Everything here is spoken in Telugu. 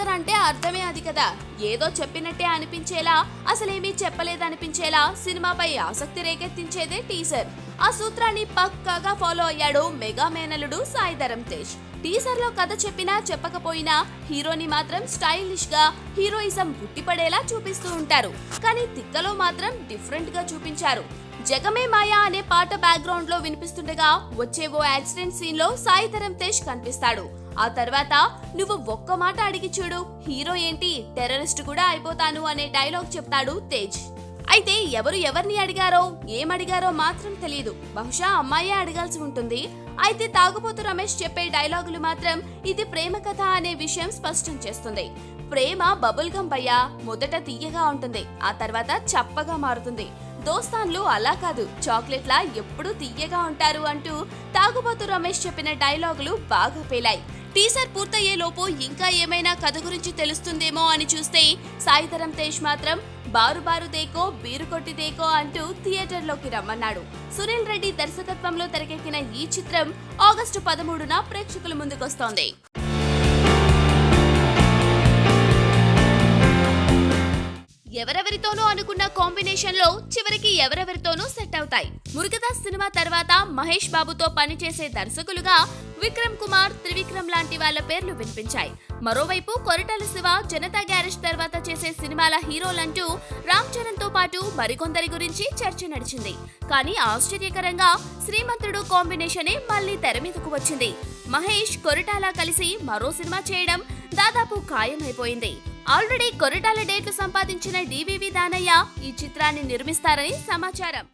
టీజర్ అంటే అర్థమే అది కదా. ఏదో చెప్పినట్టే అనిపించేలా, అసలేమీ చెప్పలేదనిపించేలా సినిమాపై ఆసక్తి రేకెత్తించేదే టీజర్. ఆ సూత్రాన్ని పక్కాగా ఫాలో అయ్యాడు మెగా మేనలుడు సాయి ధరమ్ తేజ్. టీజర్ లో కథ చెప్పినా చెప్పకపోయినా హీరోని మాత్రం స్టైలిష్ గా, హీరోయిజం గుట్టిపడేలా చూపిస్తూ ఉంటారు. కానీ తిక్కలో మాత్రం డిఫరెంట్ గా చూపించారు. జగమే మాయా అనే పాట బ్యాక్గ్రౌండ్ లో వినిపిస్తుండగా వచ్చే ఓ యాక్సిడెంట్ సీన్ లో సాయి ధరమ్ తేజ్ కనిపిస్తాడు. ఆ తర్వాత నువ్వు ఒక్క మాట అడిగి చూడు, హీరో ఏంటి టెర్రరిస్ట్ కూడా అయిపోతాను అనే డైలాగ్ చెప్తాడు తేజ్. అయితే ఎవరు ఎవరిని అడిగారో, ఏమడిగారో మాత్రం తెలియదు. బహుశా అమ్మాయే అడగాల్సి ఉంటుంది. అయితే తాగుబోతు రమేష్ చెప్పే డైలాగులు మాత్రం ఇది ప్రేమ కథ అనే విషయం స్పష్టం చేస్తుంది. ప్రేమ బబుల్ గమ్ భయ్యా, మొదట తీయగా ఉంటుంది, ఆ తర్వాత చప్పగా మారుతుంది. దోస్తాన్లు అలా కాదు, చాక్లెట్లా ఎప్పుడూ తీయగా ఉంటారు అంటూ తాగుబోతు రమేష్ చెప్పిన డైలాగులు బాగా పేలాయి. టీజర్ పూర్తయ్యే లోపు ఇంకా ఏమైనా కథ గురించి తెలుస్తుందేమో అని చూస్తే సాయి ధరమ్ తేజ్ మాత్రం బారు బారు దేకో బీరు కొట్టి దేకో అంటూ థియేటర్లోకి రమ్మన్నాడు. సునీల్ రెడ్డి దర్శకత్వంలో తెరకెక్కిన ఈ చిత్రం ఆగస్టు 13న ప్రేక్షకుల ముందుకొస్తోంది. ఎవరెవరితోనూ అనుకున్న కాంబినేషన్ లో చివరికి ఎవరెవరితోనూ సెట్ అవుతాయి. మురుగదాస్ సినిమా తర్వాత మహేష్ బాబుతో పనిచేసే దర్శకులుగా విక్రమ్ కుమార్, త్రివిక్రమ్ లాంటి వాళ్ళ పేర్లు వినిపించాయి. మరోవైపు కొరటాల శివ, జనతా గ్యారేజ్ తర్వాత చేసే సినిమాల హీరోలంటూ రామ్ చరణ్ తో పాటు మరికొందరి గురించి చర్చ నడిచింది. కానీ ఆశ్చర్యకరంగా శ్రీమంతుడు కాంబినేషనే మళ్లీ తెర మీదకు వచ్చింది. మహేష్, కొరటాల కలిసి మరో సినిమా చేయడం దాదాపు ఖాయమైపోయింది. ఆల్రెడీ కొరటాల డేట్లు సంపాదించిన డివివి దానయ్య ఈ చిత్రాన్ని నిర్మిస్తారని సమాచారం.